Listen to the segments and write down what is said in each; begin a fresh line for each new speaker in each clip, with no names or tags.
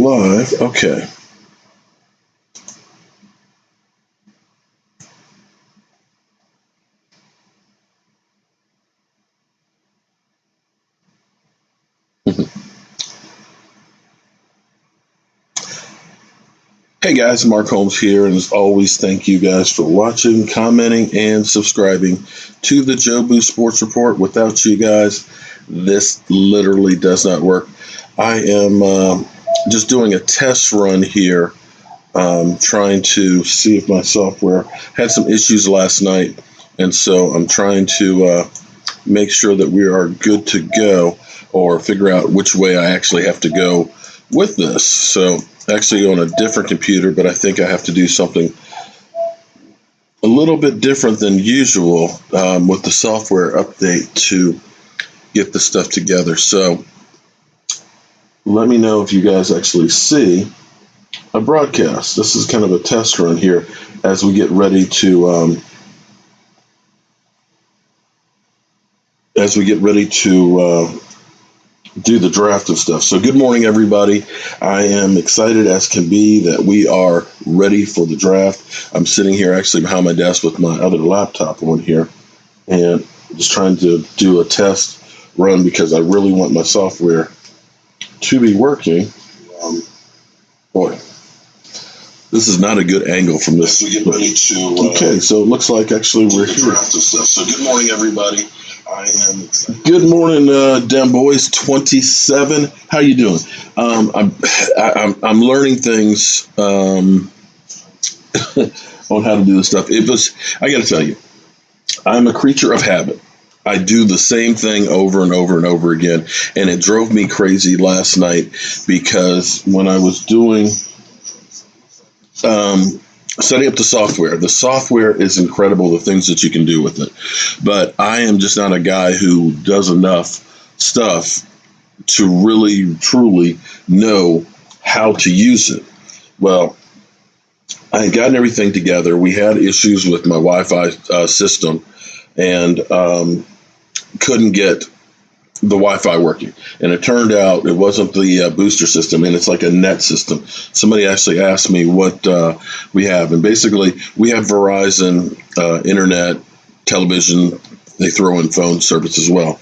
live. Okay. Hey guys, Mark Holmes here, and as always, thank you guys for watching, commenting, and subscribing to the Jobu Sports Report. Without you guys, this literally does not work. I am just doing a test run here, trying to see if my software had some issues last night, and so I'm trying to make sure that we are good to go, or figure out which way I actually have to go with this. So actually on a different computer, but I think I have to do something a little bit different than usual with the software update to get the stuff together. So let me know if you guys actually see a broadcast. This is kind of a test run here as we get ready to do the draft and stuff. So good morning, everybody. I am excited as can be that we are ready for the draft. I'm sitting here actually behind my desk with my other laptop on here and just trying to do a test run because I really want my software to be working. Boy, this is not a good angle from this. We get ready to. Okay, so it looks like actually we're here. Draft and stuff. So good morning, everybody. Good morning, Dem Boys 27. How you doing? I'm learning things on how to do this stuff. I got to tell you, I'm a creature of habit. I do the same thing over and over and over again, and it drove me crazy last night because when I was doing setting up the software is incredible, the things that you can do with it. But I am just not a guy who does enough stuff to really, truly know how to use it. Well, I had gotten everything together. We had issues with my Wi-Fi system and couldn't get the Wi-Fi working. And it turned out it wasn't the booster system, and it's like a net system. Somebody actually asked me what we have, and basically we have Verizon, internet, television. They throw in phone service as well.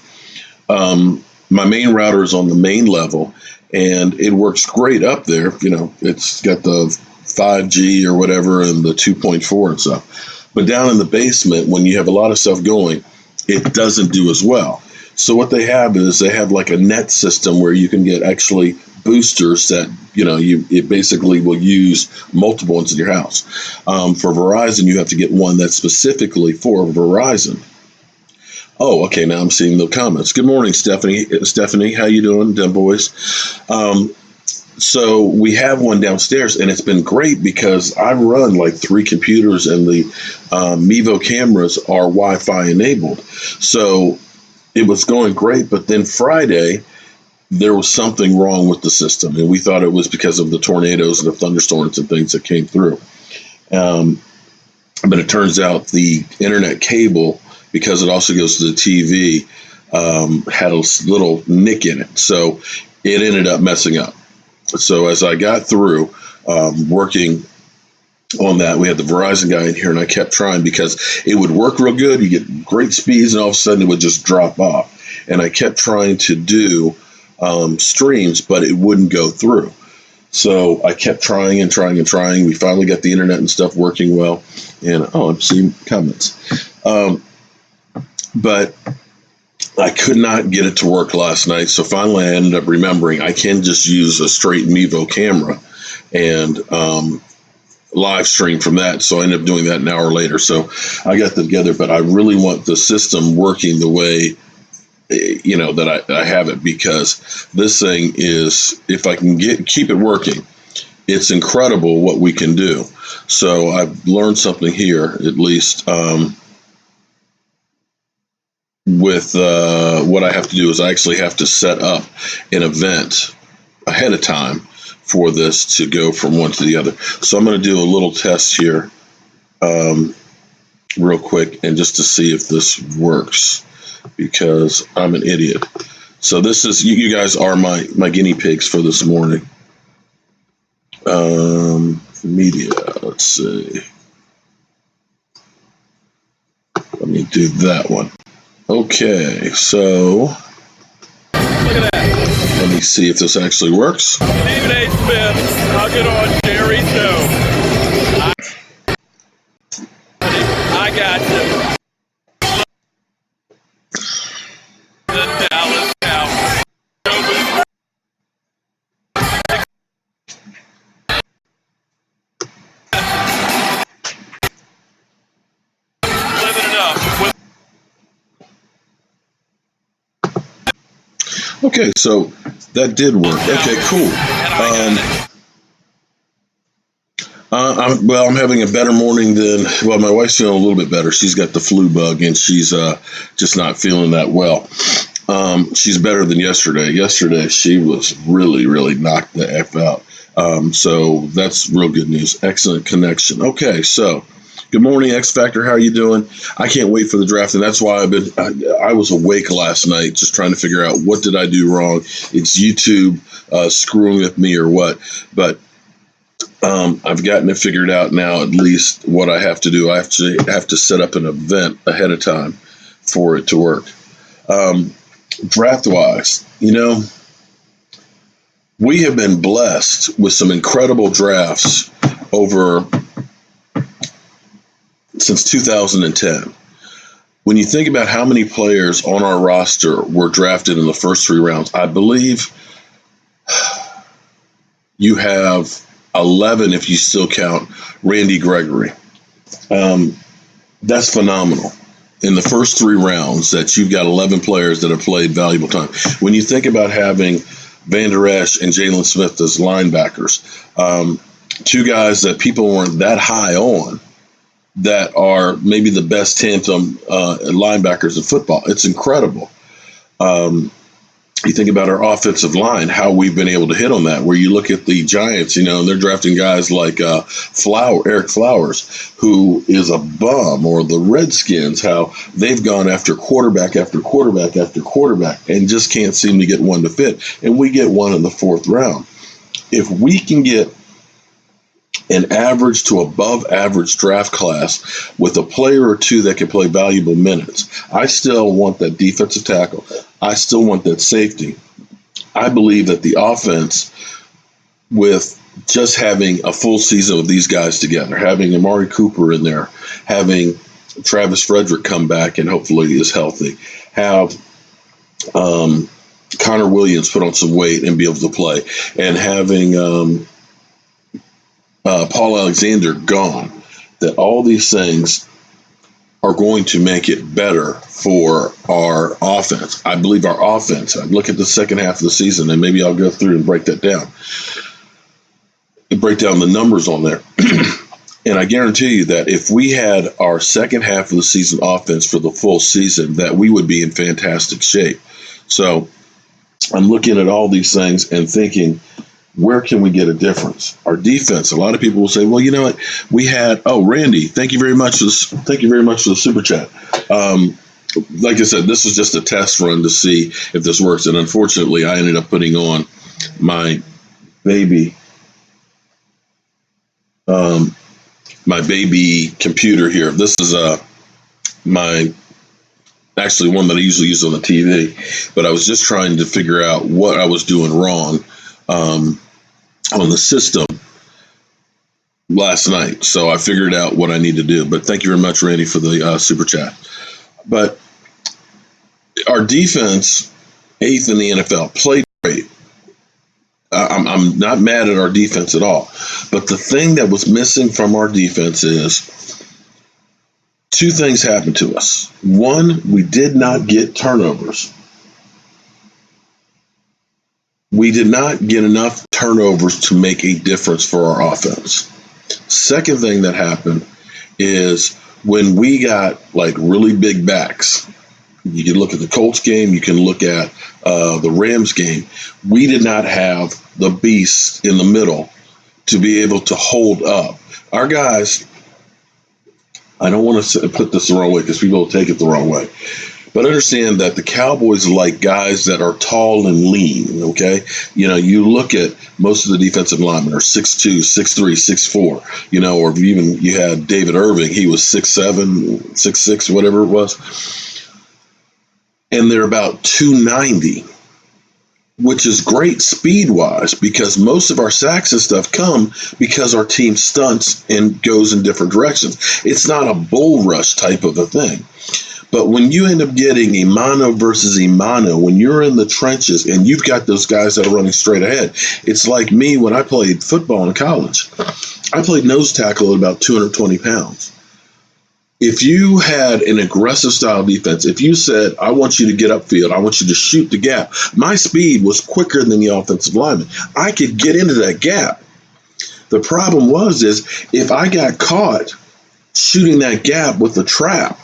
My main router is on the main level, and it works great up there. You know, it's got the 5G or whatever and the 2.4 and stuff. But down in the basement, when you have a lot of stuff going, it doesn't do as well. So what they have is they have like a net system where you can get actually boosters that, it basically will use multiple ones in your house. For Verizon, you have to get one that's specifically for Verizon. Oh, okay. Now I'm seeing the comments. Good morning, Stephanie. Stephanie, how you doing, Dem Boys? So we have one downstairs, and it's been great because I run like 3 computers, and the Mevo cameras are Wi-Fi enabled. So it was going great, but then Friday, there was something wrong with the system, and we thought it was because of the tornadoes and the thunderstorms and things that came through. But it turns out the internet cable, because it also goes to the TV, had a little nick in it, so it ended up messing up. So as I got through working on that, we had the Verizon guy in here, and I kept trying because it would work real good. You get great speeds, and all of a sudden it would just drop off. And I kept trying to do streams, but it wouldn't go through. So I kept trying and trying and trying. We finally got the internet and stuff working well. And I'm seeing comments. But I could not get it to work last night. So finally I ended up remembering I can just use a straight Mevo camera and live stream from that. So I ended up doing that an hour later. So I got them together, but I really want the system working the way, that I have it, because this thing is, if I can keep it working, it's incredible what we can do. So I've learned something here, at least, with what I have to do is I actually have to set up an event ahead of time for this to go from one to the other. So I'm going to do a little test here real quick, and just to see if this works, because I'm an idiot. So this is, you guys are my guinea pigs for this morning. Media. Let's see. Let me do that one. Okay, so
Look at that.
let me see if this actually works.
Stephen A. Smith, I'll get on Jerry's show. I got you. The Dallas Cowboys. Jobu living it up.
Okay, so that did work. Okay, cool. I'm having a better morning than, well, my wife's feeling a little bit better. She's got the flu bug and she's just not feeling that well. She's better than yesterday. Yesterday, she was really, really knocked the F out. So that's real good news. Excellent connection. Okay, so good morning, X Factor. How are you doing? I can't wait for the draft, and that's why I was awake last night just trying to figure out what did I do wrong. It's YouTube screwing with me or what, but I've gotten it figured out now, at least what I have to do. I have to set up an event ahead of time for it to work. Draft wise, we have been blessed with some incredible drafts over since 2010. When you think about how many players on our roster were drafted in the first 3 rounds, I believe you have 11 if you still count Randy Gregory. That's phenomenal. In the first 3 rounds that you've got 11 players that have played valuable time. When you think about having Van Der Esch and Jalen Smith as linebackers, 2 guys that people weren't that high on, that are maybe the best tandem linebackers in football. It's incredible. You think about our offensive line, how we've been able to hit on that, where you look at the Giants, and they're drafting guys like Eric Flowers, who is a bum, or the Redskins, how they've gone after quarterback after quarterback after quarterback and just can't seem to get one to fit. And we get one in the 4th round. If we can get an average to above average draft class with a player or 2 that can play valuable minutes, I still want that defensive tackle. I still want that safety. I believe that the offense, with just having a full season of these guys together, having Amari Cooper in there, having Travis Frederick come back and hopefully is healthy, have Connor Williams put on some weight and be able to play, and having Paul Alexander gone, that all these things are going to make it better for our offense. I believe our offense, I look at the second half of the season, and maybe I'll go through and break that down, and break down the numbers on there. And I guarantee you that if we had our second half of the season offense for the full season, that we would be in fantastic shape. So I'm looking at all these things and thinking, where can we get a difference? Our defense. A lot of people will say, "Well, you know what? We had." Oh, Randy, thank you very much for this. Thank you very much for the super chat. Like I said, this was just a test run to see if this works, and unfortunately, I ended up putting on my baby, computer here. This is actually one that I usually use on the TV, but I was just trying to figure out what I was doing wrong on the system last night. So I figured out what I need to do. But thank you very much, Randy, for the super chat. But our defense, 8th in the NFL, played great. I'm not mad at our defense at all. But the thing that was missing from our defense is 2 things happened to us. One, we did not get turnovers. We did not get enough turnovers to make a difference for our offense. Second thing that happened is when we got like really big backs, you can look at the Colts game, you can look at the Rams game, we did not have the beast in the middle to be able to hold up. Our guys, I don't want to put this the wrong way because people will take it the wrong way, But understand that the Cowboys like guys that are tall and lean, okay? You look at most of the defensive linemen are 6'2", 6'3", 6'4", or even you had David Irving, he was 6'7", 6'6", whatever it was. And they're about 290, which is great speed-wise because most of our sacks and stuff come because our team stunts and goes in different directions. It's not a bull rush type of a thing. But when you end up getting a mano versus a mano, when you're in the trenches and you've got those guys that are running straight ahead, it's like me when I played football in college. I played nose tackle at about 220 pounds. If you had an aggressive style defense, if you said, I want you to get upfield, I want you to shoot the gap, my speed was quicker than the offensive lineman. I could get into that gap. The problem is if I got caught shooting that gap with a trap,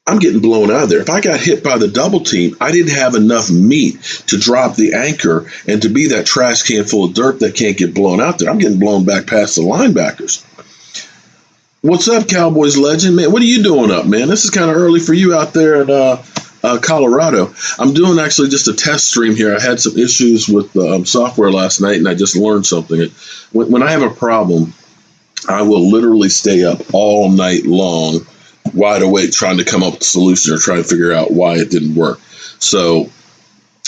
I'm getting blown out of there. If I got hit by the double team, I didn't have enough meat to drop the anchor and to be that trash can full of dirt that can't get blown out there. I'm getting blown back past the linebackers. What's up, Cowboys legend? Man, what are you doing up, man? This is kind of early for you out there in Colorado. I'm doing actually just a test stream here. I had some issues with software last night, and I just learned something. When I have a problem, I will literally stay up all night long, wide awake, trying to come up with a solution or trying to figure out why it didn't work. So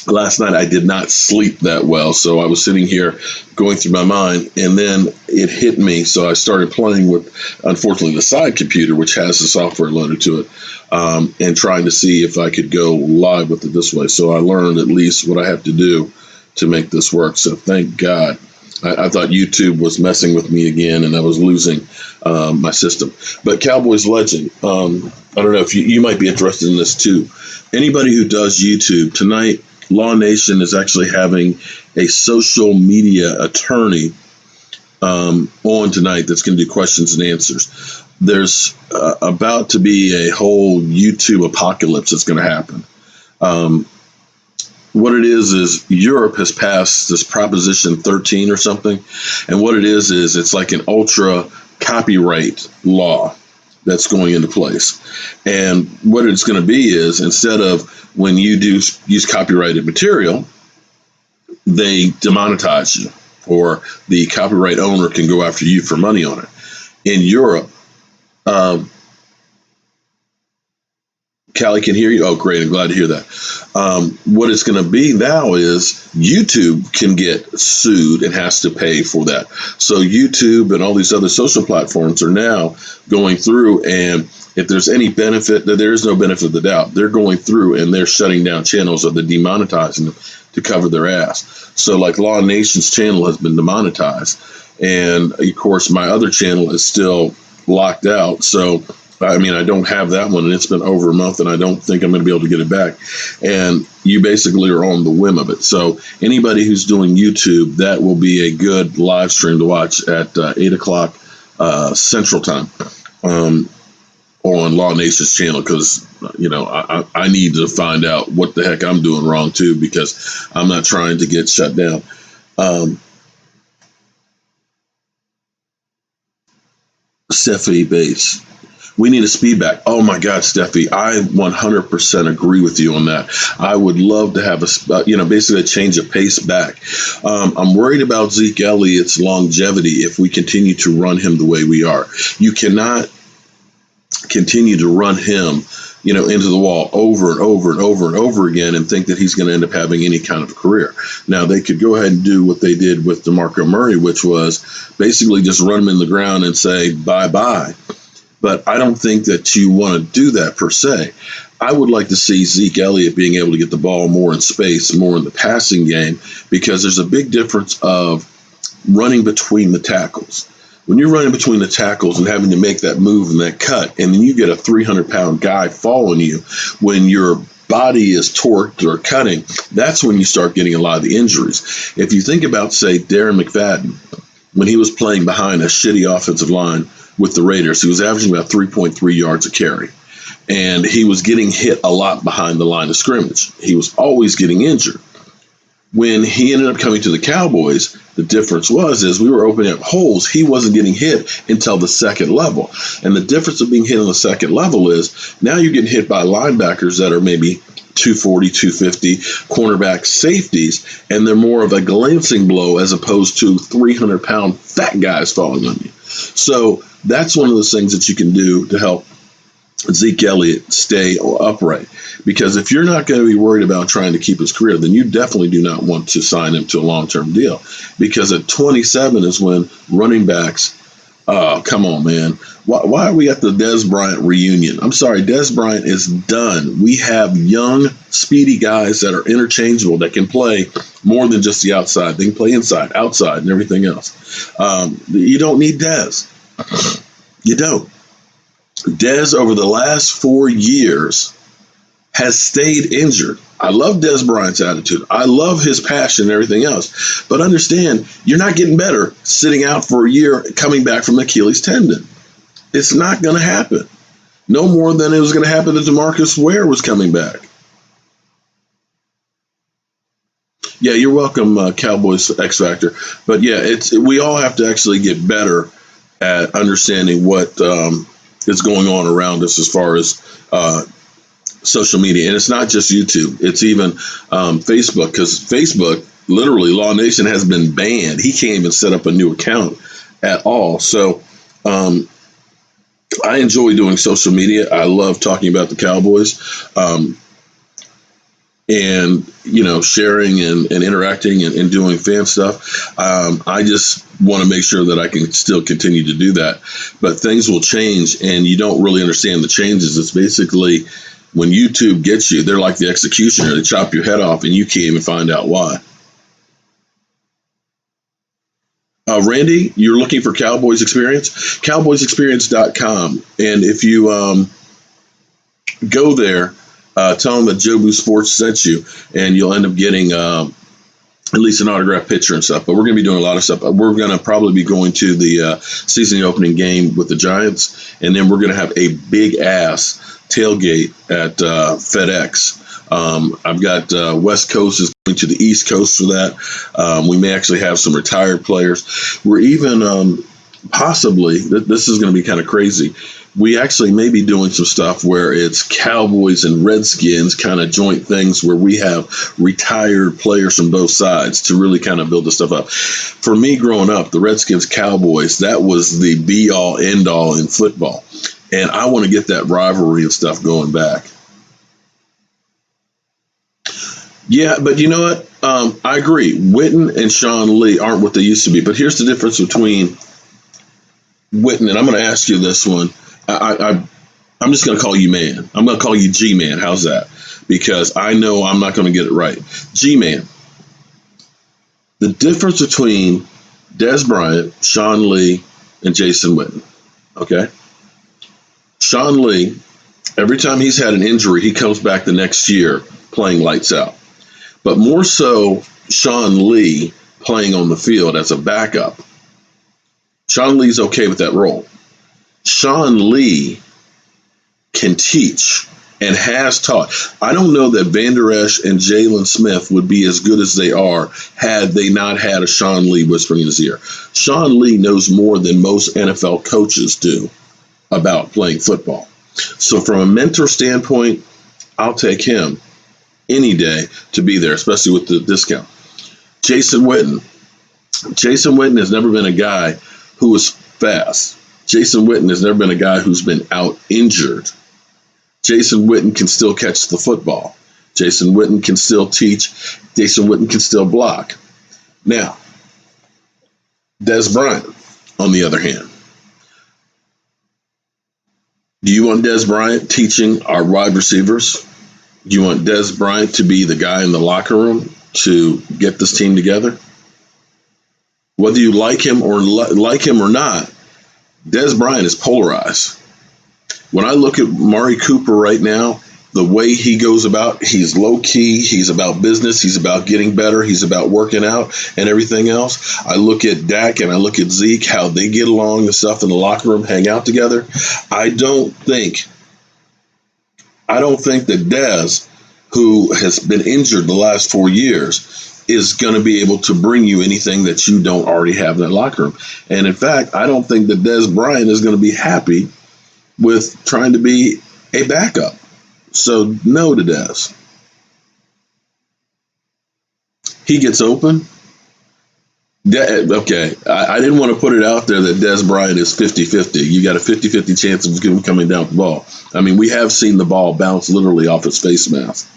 last night I did not sleep that well, so I was sitting here going through my mind, and then it hit me. So I started playing with, unfortunately, the side computer, which has the software loaded to it, and trying to see if I could go live with it this way. So I learned at least what I have to do to make this work. So thank God. I thought YouTube was messing with me again, and I was losing my system. But Cowboys legend, I don't know if you might be interested in this too. Anybody who does YouTube tonight, Law Nation is actually having a social media attorney on tonight that's going to do questions and answers. There's about to be a whole YouTube apocalypse that's going to happen. What it is Europe has passed this Proposition 13 or something. And what it is it's like an ultra copyright law that's going into place. And what it's going to be is instead of when you do use copyrighted material, they demonetize you, or the copyright owner can go after you for money on it. In Europe, Callie can hear you. Oh, great. I'm glad to hear that. What it's going to be now is YouTube can get sued and has to pay for that. So YouTube and all these other social platforms are now going through, and if there's any benefit, there is no benefit of the doubt. They're going through and they're shutting down channels, or they're demonetizing them to cover their ass. So like Law Nation's channel has been demonetized. And of course, my other channel is still locked out. So I mean, I don't have that one, and it's been over a month, and I don't think I'm going to be able to get it back. And you basically are on the whim of it. So anybody who's doing YouTube, that will be a good live stream to watch at 8 o'clock Central Time on Law Nation's channel, because, I need to find out what the heck I'm doing wrong, too, because I'm not trying to get shut down. Stephanie Bates. We need a speed back. Oh, my God, Steffi, I 100% agree with you on that. I would love to have basically a change of pace back. I'm worried about Zeke Elliott's longevity if we continue to run him the way we are. You cannot continue to run him, into the wall over and over and over and over again and think that he's going to end up having any kind of a career. Now, they could go ahead and do what they did with DeMarco Murray, which was basically just run him in the ground and say bye-bye. But I don't think that you want to do that per se. I would like to see Zeke Elliott being able to get the ball more in space, more in the passing game, because there's a big difference of running between the tackles. When you're running between the tackles and having to make that move and that cut, and then you get a 300-pound guy following you, when your body is torqued or cutting, that's when you start getting a lot of the injuries. If you think about, say, Darren McFadden, when he was playing behind a shitty offensive line with the Raiders, he was averaging about 3.3 yards a carry. And he was getting hit a lot behind the line of scrimmage. He was always getting injured. When he ended up coming to the Cowboys, the difference is we were opening up holes. He wasn't getting hit until the second level. And the difference of being hit on the second level is now you're getting hit by linebackers that are maybe 240, 250, cornerback safeties, and they're more of a glancing blow as opposed to 300-pound fat guys falling on you. So that's one of those things that you can do to help Zeke Elliott stay upright. Because if you're not going to be worried about trying to keep his career, then you definitely do not want to sign him to a long-term deal. Because at 27 is when running backs, come on, man. Why are we at the Dez Bryant reunion? I'm sorry, Dez Bryant is done. We have young, speedy guys that are interchangeable that can play more than just the outside. They can play inside, outside, and everything else. You don't need Dez. You don't. Dez, over the last 4 years, has stayed injured. I love Dez Bryant's attitude. I love his passion and everything else. But understand, you're not getting better sitting out for a year coming back from Achilles tendon. It's not going to happen. No more than it was going to happen if DeMarcus Ware was coming back. Yeah, you're welcome, Cowboys X Factor. But yeah, we all have to actually get better at understanding what is going on around us as far as social media. And it's not just YouTube. It's even Facebook, because Facebook, literally, Law Nation has been banned. He can't even set up a new account at all. So I enjoy doing social media. I love talking about the Cowboys. And, sharing and interacting and doing fan stuff. I just want to make sure that I can still continue to do that. But things will change, and you don't really understand the changes. It's basically when YouTube gets you, they're like the executioner. They chop your head off, and you can't even find out why. Randy, you're looking for Cowboys Experience? CowboysExperience.com. And if you go there, tell them that Jobu Sports sent you, and you'll end up getting at least an autographed picture and stuff. But we're going to be doing a lot of stuff. We're going to probably be going to the season opening game with the Giants, and then we're going to have a big-ass tailgate at FedEx. I've got West Coast is going to the East Coast for that. We may actually have some retired players. We're even possibly, this is going to be kind of crazy, we actually may be doing some stuff where it's Cowboys and Redskins kind of joint things where we have retired players from both sides to really kind of build this stuff up. For me growing up, the Redskins Cowboys, that was the be all end all in football. And I want to get that rivalry and stuff going back. Yeah, but you know what? I agree. Witten and Sean Lee aren't what they used to be. But here's the difference between Witten, and I'm going to ask you this one. I'm just going to call you man. I'm going to call you G-Man. How's that? Because I know I'm not going to get it right. G-Man. The difference between Dez Bryant, Sean Lee, and Jason Witten. Okay? Sean Lee, every time he's had an injury, he comes back the next year playing lights out. But more so, Sean Lee playing on the field as a backup. Sean Lee's okay with that role. Sean Lee can teach and has taught. I don't know that Van Der Esch and Jalen Smith would be as good as they are had they not had a Sean Lee whispering in his ear. Sean Lee knows more than most NFL coaches do about playing football. So from a mentor standpoint, I'll take him any day to be there, especially with the discount. Jason Witten. Jason Witten has never been a guy who is fast. Jason Witten has never been a guy who's been out injured. Jason Witten can still catch the football. Jason Witten can still teach. Jason Witten can still block. Now, Dez Bryant, on the other hand. Do you want Dez Bryant teaching our wide receivers? Do you want Dez Bryant to be the guy in the locker room to get this team together? Whether you like him or not, Dez Bryant is polarized. When I look at Mari Cooper right now, the way he goes about, he's low key, he's about business, he's about getting better, he's about working out and everything else. I look at Dak and I look at Zeke, how they get along and stuff in the locker room, hang out together. I don't think that Dez, who has been injured the last 4 years, is going to be able to bring you anything that you don't already have in that locker room. And in fact, I don't think that Des Bryant is going to be happy with trying to be a backup. So no to Des. He gets open. Okay, I didn't want to put it out there that Des Bryant is 50-50. You got a 50-50 chance of him coming down with the ball. I mean, we have seen the ball bounce literally off his face mask.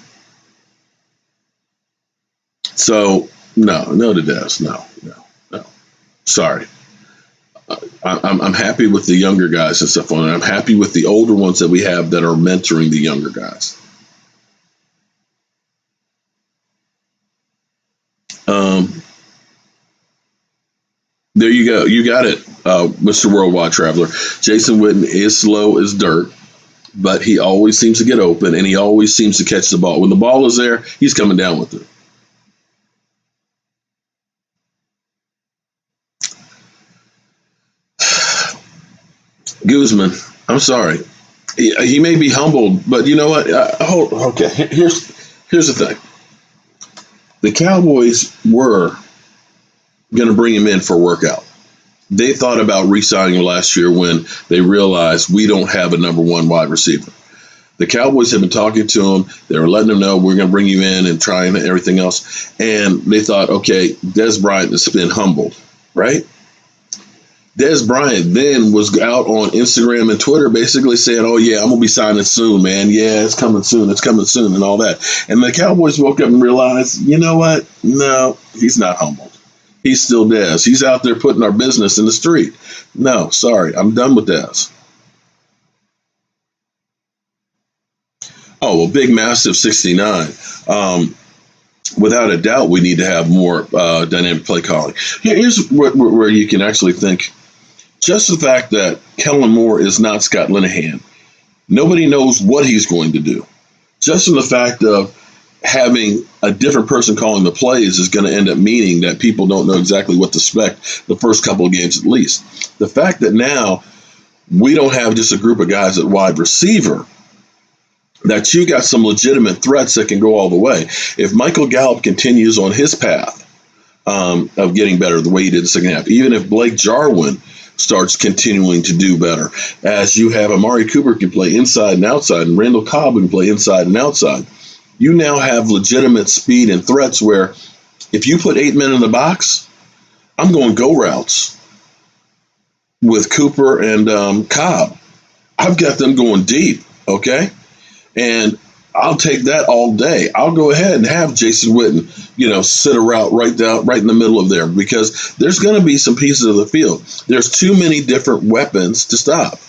So, no to Des. No. Sorry. I'm happy with the younger guys and stuff on it. I'm happy with the older ones that we have that are mentoring the younger guys. There you go. You got it, Mr. Worldwide Traveler. Jason Witten is slow as dirt, but he always seems to get open, and he always seems to catch the ball. When the ball is there, he's coming down with it. Guzman, I'm sorry. He may be humbled, but you know what? Okay, here's the thing. The Cowboys were going to bring him in for a workout. They thought about re-signing him last year when they realized we don't have a number one wide receiver. The Cowboys have been talking to him. They were letting him know we're going to bring you in and try and everything else. And they thought, okay, Des Bryant has been humbled, right? Des Bryant then was out on Instagram and Twitter basically saying, oh, yeah, I'm going to be signing soon, man. Yeah, it's coming soon, and all that. And the Cowboys woke up and realized, you know what? No, he's not humbled. He's still Des. He's out there putting our business in the street. No, sorry, I'm done with Des. Oh, well, Big Massive 69. Without a doubt, we need to have more dynamic play calling. Here's where you can actually think. Just the fact that Kellen Moore is not Scott Linehan. Nobody knows what he's going to do. Just in the fact of having a different person calling the plays is going to end up meaning that people don't know exactly what to expect the first couple of games at least. The fact that now we don't have just a group of guys at wide receiver, that you got some legitimate threats that can go all the way. If Michael Gallup continues on his path of getting better the way he did the second half, even if Blake Jarwin starts continuing to do better, as you have Amari Cooper can play inside and outside, and Randall Cobb can play inside and outside, you now have legitimate speed and threats where if you put 8 men in the box, I'm going go routes with Cooper and Cobb. I've got them going deep, okay? And I'll take that all day. I'll go ahead and have Jason Witten, sit a route right in the middle of there, because there's going to be some pieces of the field. There's too many different weapons to stop.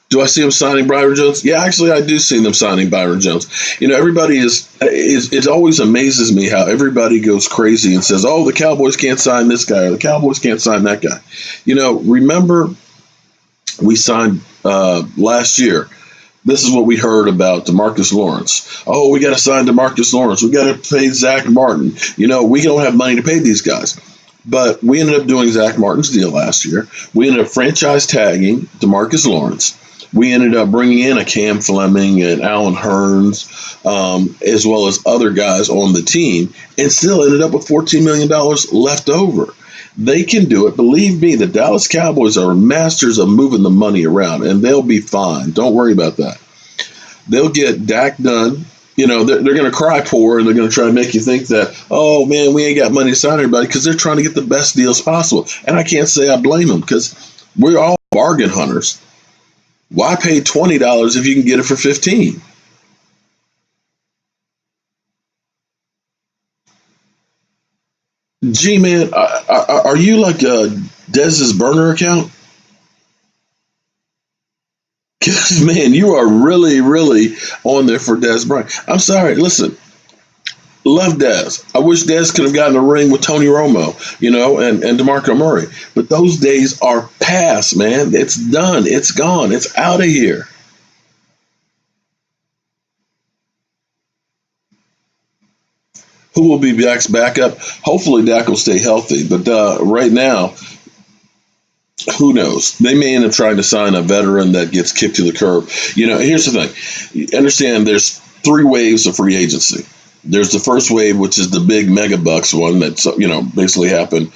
Do I see him signing Byron Jones? Yeah, actually, I do see them signing Byron Jones. Everybody is it always amazes me how everybody goes crazy and says, oh, the Cowboys can't sign this guy or the Cowboys can't sign that guy. Remember we signed last year. This is what we heard about DeMarcus Lawrence. Oh, we got to sign DeMarcus Lawrence. We got to pay Zach Martin. We don't have money to pay these guys. But we ended up doing Zach Martin's deal last year. We ended up franchise tagging DeMarcus Lawrence. We ended up bringing in a Cam Fleming and Alan Hearns, as well as other guys on the team, and still ended up with $14 million left over. They can do it. Believe me, the Dallas Cowboys are masters of moving the money around, and they'll be fine. Don't worry about that. They'll get Dak done. They're going to cry poor, and they're going to try to make you think that, oh, man, we ain't got money to sign everybody, because they're trying to get the best deals possible. And I can't say I blame them, because we're all bargain hunters. Why pay $20 if you can get it for $15? Gee, man, are you like Dez's burner account? Because, man, you are really, really on there for Dez Bryant. I'm sorry. Listen, love Dez. I wish Dez could have gotten a ring with Tony Romo, and DeMarco Murray. But those days are past, man. It's done. It's gone. It's out of here. Who will be Dak's backup? Hopefully Dak will stay healthy. But right now, who knows? They may end up trying to sign a veteran that gets kicked to the curb. Here's the thing. You understand there's 3 waves of free agency. There's the first wave, which is the big mega bucks one that's, basically happened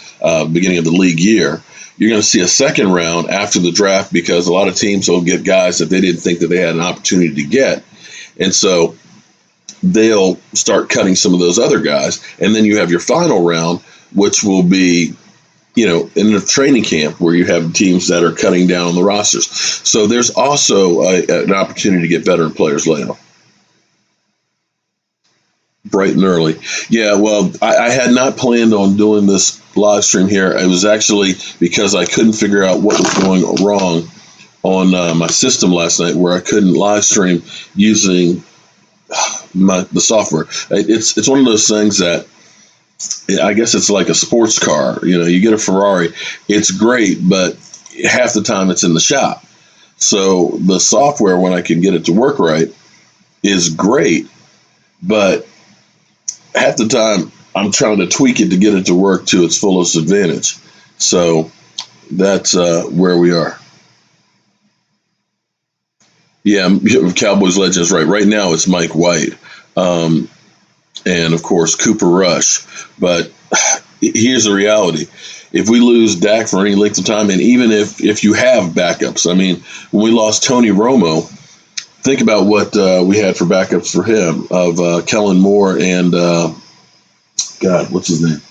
beginning of the league year. You're going to see a second round after the draft because a lot of teams will get guys that they didn't think that they had an opportunity to get. And so they'll start cutting some of those other guys. And then you have your final round, which will be, in the training camp where you have teams that are cutting down on the rosters. So there's also an opportunity to get veteran players later. Bright and early. Yeah, well, I had not planned on doing this live stream here. It was actually because I couldn't figure out what was going wrong on my system last night where I couldn't live stream using the software. It's one of those things that I guess it's like a sports car. You get a Ferrari, it's great, but half the time it's in the shop. So the software, when I can get it to work right, is great, but half the time I'm trying to tweak it to get it to work to its fullest advantage. So that's where we are. Yeah, Cowboys legends, right. Right now it's Mike White. And of course, Cooper Rush. But here's the reality. If we lose Dak for any length of time, and even if you have backups, I mean, when we lost Tony Romo, think about what we had for backups for him of Kellen Moore and, God, what's his name?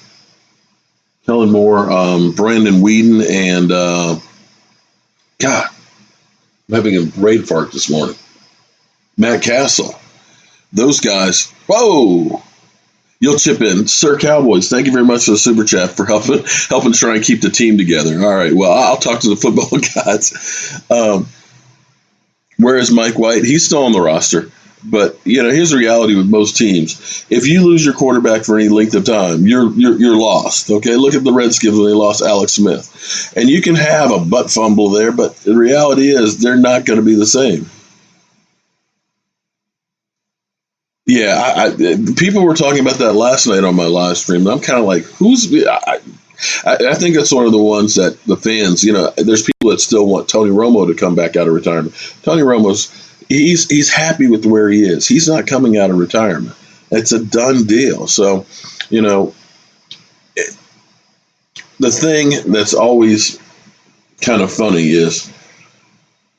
Kellen Moore, Brandon Whedon, and, God, I'm having a brain fart this morning. Matt Castle. Those guys, whoa, you'll chip in. Sir Cowboys, thank you very much for the super chat for helping try and keep the team together. All right, well, I'll talk to the football guys. Where is Mike White? He's still on the roster. But, here's the reality with most teams. If you lose your quarterback for any length of time, you're lost. Okay, look at the Redskins when they lost Alex Smith. And you can have a butt fumble there, but the reality is they're not going to be the same. Yeah, people were talking about that last night on my live stream. And I'm kind of like, I think that's one of the ones that the fans, there's people that still want Tony Romo to come back out of retirement. Tony Romo's, he's happy with where he is. He's not coming out of retirement. It's a done deal. So, the thing that's always kind of funny is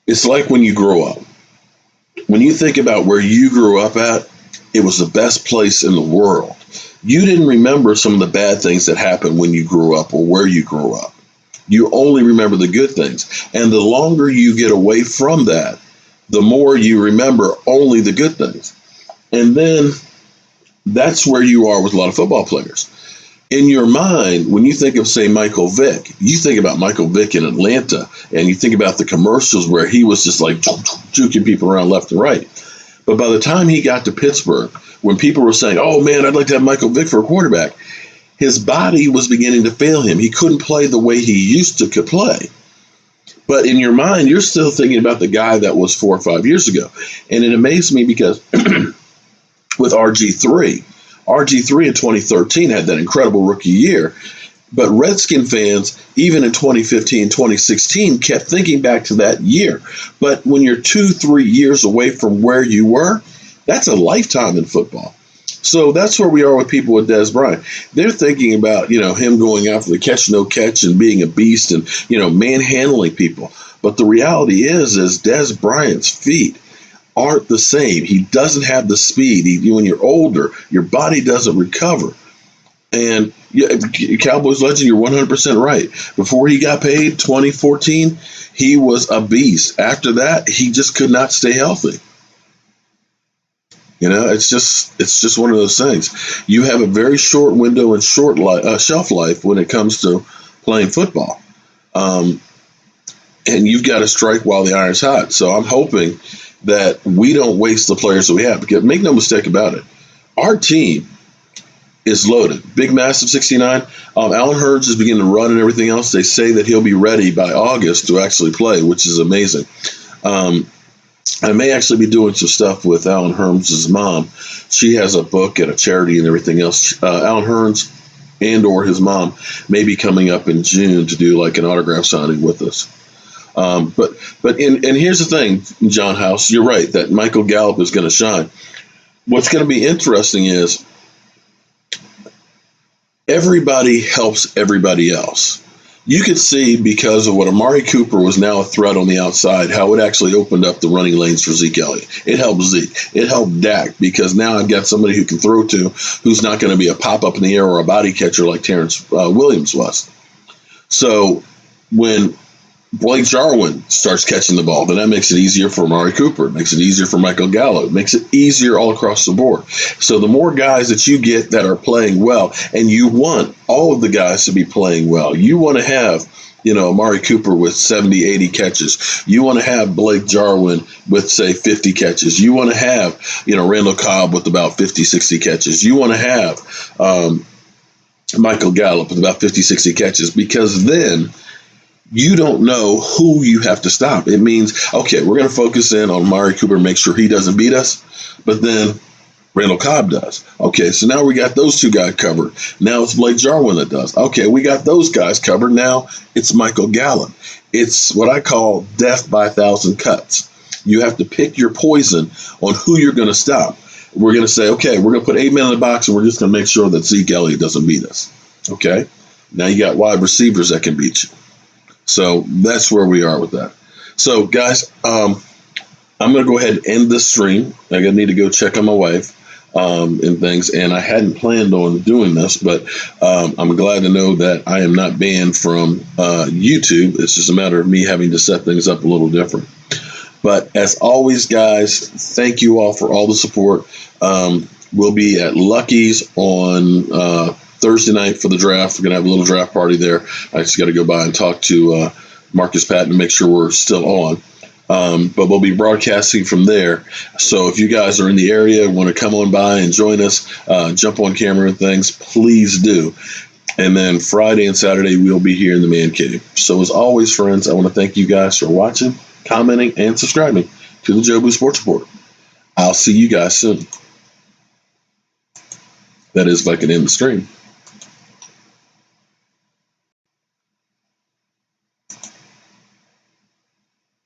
it's like when you grow up. When you think about where you grew up at, it was the best place in the world. You didn't remember some of the bad things that happened when you grew up or where you grew up. You only remember the good things. And the longer you get away from that, the more you remember only the good things. And then that's where you are with a lot of football players. In your mind, when you think of, say, Michael Vick, you think about Michael Vick in Atlanta, and you think about the commercials where he was just like juking people around left and right. But by the time he got to Pittsburgh, when people were saying, oh, man, I'd like to have Michael Vick for a quarterback, his body was beginning to fail him. He couldn't play the way he used to could play. But in your mind, you're still thinking about the guy that was 4 or 5 years ago. And it amazed me because with RG3 in 2013 had that incredible rookie year. But Redskin fans, even in 2015, 2016, kept thinking back to that year. But when you're 2-3 years away from where you were, that's a lifetime in football. So that's where we are with people with Dez Bryant. They're thinking about, him going after the catch, no catch and being a beast and, manhandling people. But the reality is Dez Bryant's feet aren't the same. He doesn't have the speed. When you're older, your body doesn't recover. And Cowboys legend, you're 100% right. Before he got paid, 2014, he was a beast. After that, he just could not stay healthy. It's just one of those things. You have a very short window and short shelf life when it comes to playing football. And you've got to strike while the iron's hot. So I'm hoping that we don't waste the players that we have. Because make no mistake about it, our team is loaded. Big, massive 69. Allen Hurns is beginning to run and everything else. They say that he'll be ready by August to actually play, which is amazing. I may actually be doing some stuff with Allen Hurns' mom. She has a book and a charity and everything else. Allen Hurns and or his mom may be coming up in June to do like an autograph signing with us. But here's the thing, John House, you're right that Michael Gallup is going to shine. What's going to be interesting is everybody helps everybody else. You could see, because of what Amari Cooper was now a threat on the outside, how it actually opened up the running lanes for Zeke Elliott. It helped Zeke. It helped Dak, because now I've got somebody who can throw to, who's not going to be a pop-up in the air or a body catcher like Terrence Williams was. So when Blake Jarwin starts catching the ball, then that makes it easier for Amari Cooper. It makes it easier for Michael Gallup. It makes it easier all across the board. So the more guys that you get that are playing well, and you want all of the guys to be playing well. You want to have, Amari Cooper with 70, 80 catches. You want to have Blake Jarwin with, say, 50 catches. You want to have, Randall Cobb with about 50, 60 catches. You want to have Michael Gallup with about 50, 60 catches, because then you don't know who you have to stop. It means, okay, we're going to focus in on Amari Cooper, make sure he doesn't beat us, but then Randall Cobb does. Okay, so now we got those two guys covered. Now it's Blake Jarwin that does. Okay, we got those guys covered. Now it's Michael Gallup. It's what I call death by 1,000 cuts. You have to pick your poison on who you're going to stop. We're going to say, okay, we're going to put 8 men in the box, and we're just going to make sure that Zeke Elliott doesn't beat us. Okay, now you got wide receivers that can beat you. So that's where we are with that. So, guys, I'm going to go ahead and end this stream. I need to go check on my wife and things. And I hadn't planned on doing this, but I'm glad to know that I am not banned from YouTube. It's just a matter of me having to set things up a little different. But as always, guys, thank you all for all the support. We'll be at Lucky's on Thursday night for the draft. We're going to have a little draft party there. I just got to go by and talk to Marcus Patton to make sure we're still on. But we'll be broadcasting from there. So if you guys are in the area and want to come on by and join us, jump on camera and things, please do. And then Friday and Saturday, we'll be here in the Man Cave. So as always, friends, I want to thank you guys for watching, commenting, and subscribing to the Jobu Sports Report. I'll see you guys soon. That is, if I can end the stream.